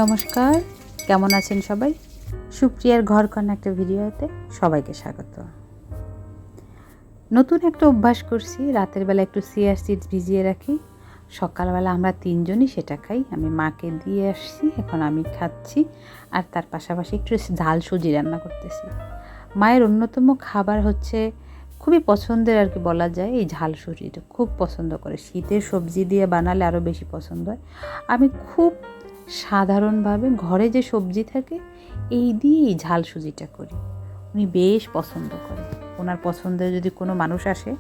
নমস্কার, কেমন আছেন সবাই? সুপ্রিয়ার ঘরকন্না একটা ভিডিওতে সবাইকে স্বাগত। নতুন একটা অভ্যাস করছি, রাতের বেলা একটু চিয়া সিডস ভিজিয়ে রাখি, সকালবেলা আমরা তিনজনই সেটা খাই। আমি মাকে দিয়ে আসছি, এখন আমি খাচ্ছি, আর তার পাশাপাশি একটু ঝাল সুজি রান্না করতেছি। মায়ের অন্যতম খাবার হচ্ছে, খুবই পছন্দের আর কি বলা যায়, এই ঝাল সুজিটা খুব পছন্দ করে। শীতের সবজি দিয়ে বানালে আরও বেশি পছন্দ হয়। আমি খুব সাধারণভাবে ঘরে যে সবজি থাকে এই দিয়েই ঝাল সুজিটা করি। উনি বেশ পছন্দ করে। ওনার পছন্দের যদি কোনো মানুষ আসে,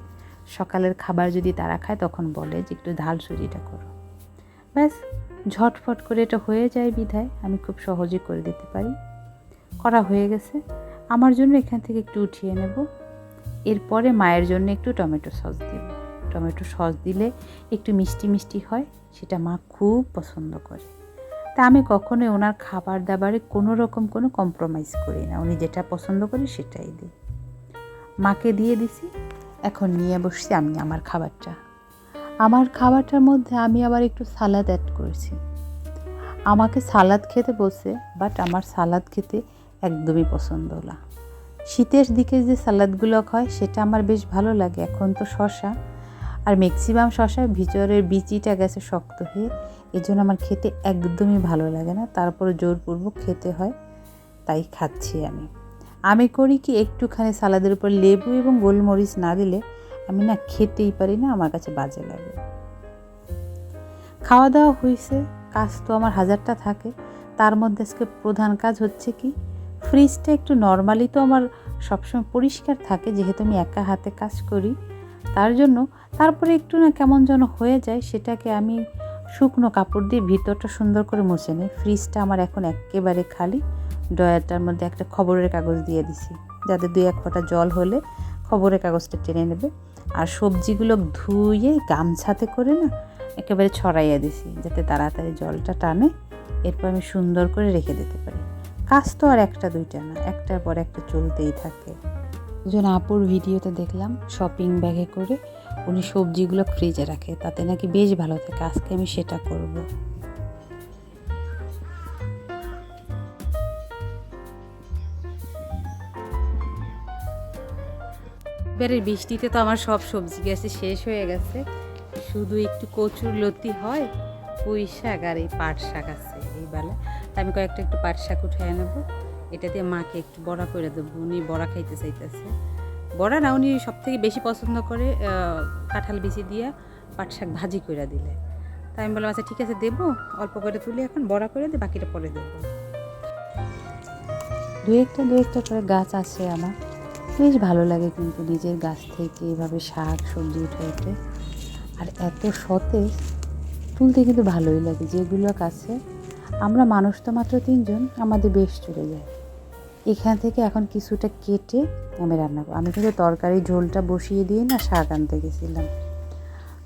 সকালের খাবার যদি তারা খায়, তখন বলে যে একটু ঝাল সুজিটা করো। ব্যাস, ঝটফট করে এটা হয়ে যায় বিধায় আমি খুব সহজে করে দিতে পারি। করা হয়ে গেছে। আমার জন্য এখান থেকে একটু উঠিয়ে নেব। এরপরে মায়ের জন্য একটু টমেটো সস দেব। টমেটো সস দিলে একটু মিষ্টি মিষ্টি হয়, সেটা মা খুব পছন্দ করে। তা আমি কখনোই ওনার খাবার দাবারে কোনো রকম কোনো কম্প্রোমাইজ করি না। উনি যেটা পছন্দ করি সেটাই দিই। মাকে দিয়ে দিছি, এখন নিয়ে বসছি আমি আমার খাবারটা। আমার খাবারটার মধ্যে আমি আবার একটু সালাদ অ্যাড করেছি। আমাকে সালাদ খেতে বলছে, বাট আমার সালাদ খেতে একদমই পছন্দ না। শীতের দিকে যে সালাদগুলো হয় সেটা আমার বেশ ভালো লাগে। এখন তো শসা, আর ম্যাক্সিমাম শসার ভিতরের বিচিটা গেছে শক্ত হয়ে, এই জন্য আমার খেতে একদমই ভালো লাগে না। তারপরে জোরপূর্বক খেতে হয়, তাই খাচ্ছি আমি করি কি, একটুখানি সালাদের উপর লেবু এবং গোলমরিচ না দিলে আমি না খেতেই পারি না, আমার কাছে বাজে লাগে। খাওয়া দাওয়া হয়েছে, কাজ তো আমার হাজারটা থাকে। তার মধ্যে আজকে প্রধান কাজ হচ্ছে কি, ফ্রিজটা একটু নর্মালি তো আমার সবসময় পরিষ্কার থাকে, যেহেতু আমি একা হাতে কাজ করি, তার জন্য তারপরে একটু না কেমন যেন হয়ে যায়, সেটাকে আমি শুকনো কাপড় দিয়ে ভিতরটা সুন্দর করে মুছে নিই। ফ্রিজটা আমার এখন একেবারে খালি। ড্রয়ারটার মধ্যে একটা খবরের কাগজ দিয়ে দিছি, যাতে 2-1 ফোঁটা জল হলে খবরের কাগজটা টেনে নেবে। আর সবজিগুলো ধুয়ে গামছাতে করে না একেবারে ছড়াইয়া দিছি, যাতে তাড়াতাড়ি জলটা টানে। এরপর আমি সুন্দর করে রেখে দিতে পারি। কাজ তো আর একটা দুইটা না, একটার পর একটা চলতেই থাকে। একজন আপুর ভিডিওতে দেখলাম শপিং ব্যাগে করে উনি সবজিগুলো ফ্রিজে রাখে, তাতে নাকি বেশ ভালো থাকে। আজকে আমি সেটা করব। এবারের বৃষ্টিতে তো আমার সব সবজি গাছে শেষ হয়ে গেছে, শুধু একটু কচুর লতি হয়, পুঁই শাক আর এই পাট শাক আছে এই বেলা। তা আমি কয়েকটা একটু পাট শাক উঠাই নেবো, এটা দিয়ে মাকে একটু বড়া করে দেবো। উনি বড়া খাইতে চাইতেছে। বড়া না, উনি সব থেকে বেশি পছন্দ করে কাঁঠাল বিচি দিয়ে পাট শাক ভাজি করে দিলে। তাই আমি বললাম আচ্ছা ঠিক আছে দেবো, অল্প করে তুলে এখন বড়া করে দিই, বাকিটা পরে দেবো। দু একটা করে গাছ আছে আমার, বেশ ভালো লাগে কিন্তু নিজের গাছ থেকে এভাবে শাক সবজি উঠে আর এত সতেজ, তুলতে কিন্তু ভালোই লাগে। যেগুলো কাছে আমরা মানুষ তো মাত্র 3 জন, আমাদের বেশ চলে যায়। এখান থেকে এখন কিছুটা কেটে আমি রান্না করব। আমি কিন্তু তরকারি ঝোলটা বসিয়ে দিয়ে না শাক আনতে গেছিলাম।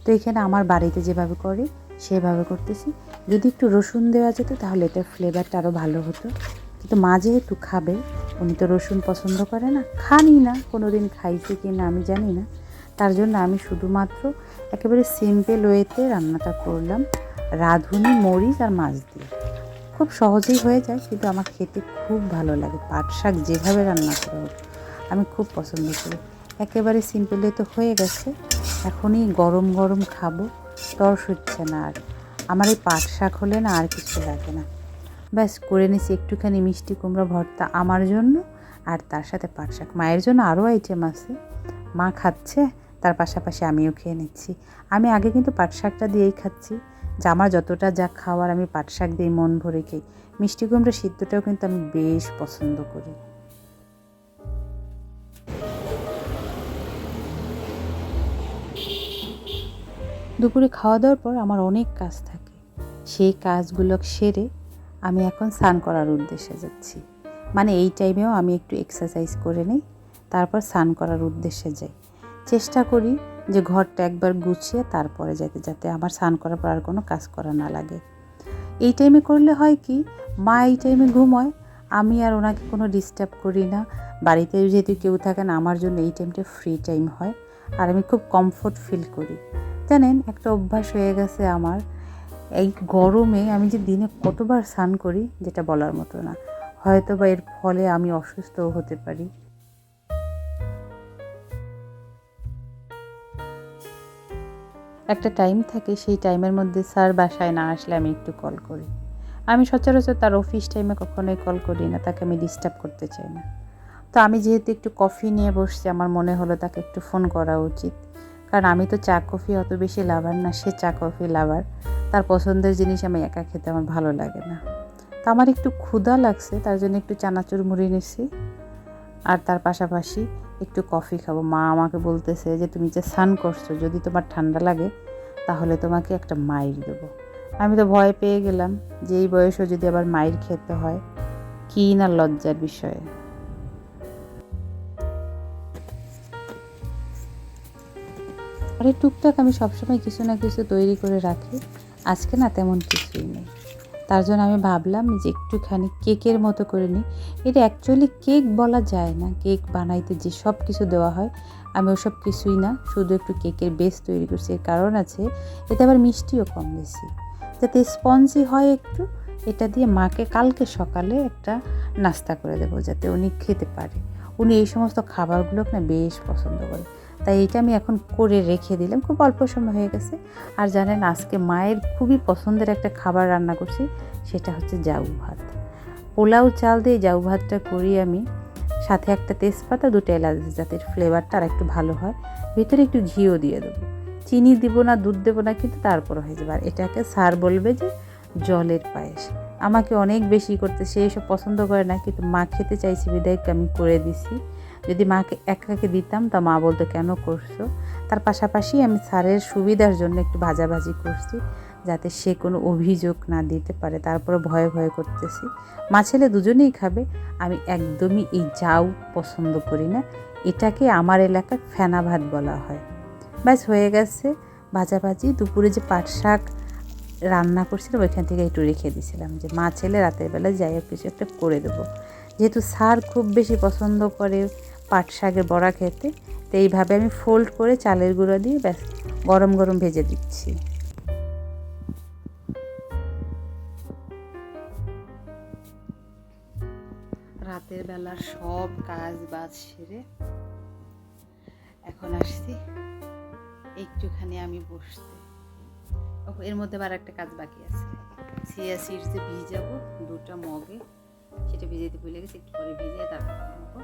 তো এখানে আমার বাড়িতে যেভাবে করে সেভাবে করতেছি। যদি একটু রসুন দেওয়া যেত তাহলে এটার ফ্লেভারটা আরও ভালো হতো, কিন্তু মা যেহেতু খাবে, উনি তো রসুন পছন্দ করে না, খানি না, কোনো দিন খাইছে কি না আমি জানি না। তার জন্য আমি শুধুমাত্র একেবারে সিম্পল ওয়েতে রান্নাটা করলাম, রাঁধুনি মরিচ আর মাছ দিয়ে। খুব সহজেই হয়ে যায়, কিন্তু আমার খেতে খুব ভালো লাগে। পাট শাক যেভাবে রান্না করা হোক আমি খুব পছন্দ করি। একেবারে সিম্পলে তো হয়ে গেছে, এখনই গরম গরম খাবো, তর্স হচ্ছে না আর। আমার এই পাট শাক হলে না আর কিছু লাগে না। ব্যাস করে নিছি একটুখানি মিষ্টি কুমড়া ভর্তা আমার জন্য, আর তার সাথে পাট শাক। মায়ের জন্য আরও আইটেম আছে, মা খাচ্ছে, তার পাশাপাশি আমিও খেয়ে নিচ্ছি। আমি আগে কিন্তু পাট শাকটা দিয়েই খাচ্ছি, যে আমার যতটা যা খাওয়ার আমি পাট শাক দিয়ে মন ভরে খাই। মিষ্টি কুমড়া সিদ্ধটাও কিন্তু আমি বেশ পছন্দ করি। দুপুরে খাওয়া দাওয়ার পর আমার অনেক কাজ থাকে, সেই কাজগুলো সেরে আমি এখন স্নান করার উদ্দেশ্যে যাচ্ছি। মানে এই টাইমেও আমি একটু এক্সারসাইজ করে নিই, তারপর স্নান করার উদ্দেশ্যে যাই। চেষ্টা করি যে ঘরটা একবার গুছিয়ে তারপরে যাতে আমার স্নান করার পর আর কোনো কাজ করা না লাগে। এই টাইমে করলে হয় কি, মা এই টাইমে ঘুমোয়, আমি আর ওনাকে কোনো ডিস্টার্ব করি না। বাড়িতে যেহেতু কেউ থাকে না, আমার জন্য এই টাইমটা ফ্রি টাইম হয়, আর আমি খুব কমফোর্ট ফিল করি। জানেন, একটা অভ্যাস হয়ে গেছে আমার, এই গরমে আমি যে দিনে কতবার স্নান করি যেটা বলার মতো না। হয়তো বা এর ফলে আমি অসুস্থও হতে পারি। একটা টাইম থাকে, সেই টাইমের মধ্যে স্যার বাসায় না আসলে আমি একটু কল করি। আমি সচরাচর তার অফিস টাইমে কখনোই কল করি না, তাকে আমি ডিস্টার্ব করতে চাই না। তো আমি যেহেতু একটু কফি নিয়ে বসছি, আমার মনে হলো তাকে একটু ফোন করা উচিত। কারণ আমি তো চা কফি অত বেশি লাভার না, সে চা কফি লাভার। তার পছন্দের জিনিস আমি একা খেতে আমার ভালো লাগে না। তো আমার একটু ক্ষুধা লাগছে, তার জন্য একটু চানাচুর মুড়ি নিচ্ছি, আর তার পাশাপাশি একটু কফি খাবো। মা আমাকে বলতেছে যে তুমি যে স্নান করছো, যদি তোমার ঠান্ডা লাগে তাহলে তোমাকে একটা মাইর দেবো। আমি তো ভয় পেয়ে গেলাম যে এই বয়সেও যদি আবার মাইর খেতে হয়, কী না লজ্জার বিষয়ে। আরে টুকটাক আমি সবসময় কিছু না কিছু তৈরি করে রাখি, আজকে না তেমন কিছুই নেই। তার জন্য আমি ভাবলাম যে একটুখানি কেকের মতো করে নিই। এটা অ্যাকচুয়ালি কেক বলা যায় না, কেক বানাইতে যে সব কিছু দেওয়া হয় আমি ওসব কিছুই না, শুধু একটু কেকের বেস তৈরি করছি। এর কারণ আছে, এতে আবার মিষ্টিও কম দিয়েছি যাতে স্পঞ্জি হয় একটু। এটা দিয়ে মাকে কালকে সকালে একটা নাস্তা করে দেবো যাতে উনি খেতে পারে। উনি এই সমস্ত খাবারগুলোকে না বেশ পছন্দ করে, তাই এটা আমি এখন করে রেখে দিলাম। খুব অল্প সময় হয়ে গেছে। আর জানেন, আজকে মায়ের খুবই পছন্দের একটা খাবার রান্না করছি, সেটা হচ্ছে জাউ ভাত। পোলাও চাল দিয়ে জাউ ভাতটা করি আমি, সাথে একটা তেজপাতা, 2টা এলাচ, যাতে ফ্লেভারটা আর একটু ভালো হয়। ভিতরে একটু ঘিও দিয়ে দেবো, চিনি দিব না, দুধ দেবো না, কিন্তু তারপর হয়ে যাবে। আর এটাকে স্যার বলবে যে জলের পায়েস। আমাকে অনেক বেশি করতে, সে এসব পছন্দ করে না, কিন্তু মা খেতে চাইছে বিদায় আমি করে দিছি। যদি মাকে একাকে দিতাম তা মা বলতো কেন করছো। তার পাশাপাশি আমি স্যারের সুবিধার জন্য একটু ভাজাভাজি করছি, যাতে সে কোনো অভিযোগ না দিতে পারে। তারপরে ভয়ে ভয়ে করতেছি। মা ছেলে দুজনেই খাবে, আমি একদমই এই জাউ পছন্দ করি না। এটাকে আমার এলাকায় ফেনা ভাত বলা হয়। ব্যাস হয়ে গেছে ভাজাভাজি। দুপুরে যে পাট শাক রান্না করছিলাম ওইখান থেকে একটু রেখে দিয়েছিলাম, যে মা ছেলে রাতের বেলা যাই হোক কিছু একটা করে দেবো। যেহেতু স্যার খুব বেশি পছন্দ করে পাট শাকের বড়া খেতে, তো এইভাবে আমি ফোল্ড করে চালের গুঁড়ো দিয়ে ব্যাস গরম গরম ভেজে দিচ্ছি। রাতের বেলার সব কাজ বাজ সেরে এখন আসছি একটুখানি আমি বসতে। এর মধ্যে আবার একটা কাজ বাকি আছে, চিয়া সিডস যে ভিজাবো 2টা মগে, সেটা ভিজাতে ভুলে গেছি। একটু পরে ভিজিয়ে তারপর খাবো।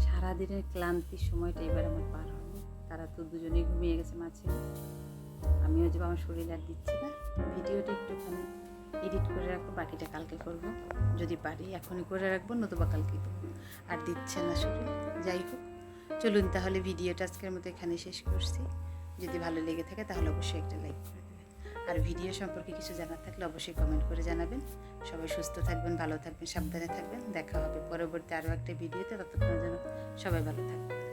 সারাদিনের ক্লান্তির সময়টা এবার আমার পার হবে। তারা তো দুজনেই ঘুমিয়ে গেছে, মাছে আমিও যে আমার শরীর আর দিচ্ছি না। ভিডিওটা একটুখানি এডিট করে রাখবো, বাকিটা কালকে করবো যদি পারি। এখনই করে রাখবো, নতুবা কালকে করবো। আর দিচ্ছে না শরীর। যাই হোক, চলুন তাহলে ভিডিওটা আজকের মতো এখানে শেষ করছি। যদি ভালো লেগে থাকে তাহলে অবশ্যই একটা লাইক করে দেবেন। আর ভিডিও সম্পর্কে কিছু জানার থাকলে অবশ্যই কমেন্ট করে জানাবেন। সবাই সুস্থ থাকবেন, ভালো থাকবেন, সাবধানে থাকবেন। দেখা হবে পরবর্তী আরও একটা ভিডিওতে। ততক্ষণ যেন সবাই ভালো থাকবেন।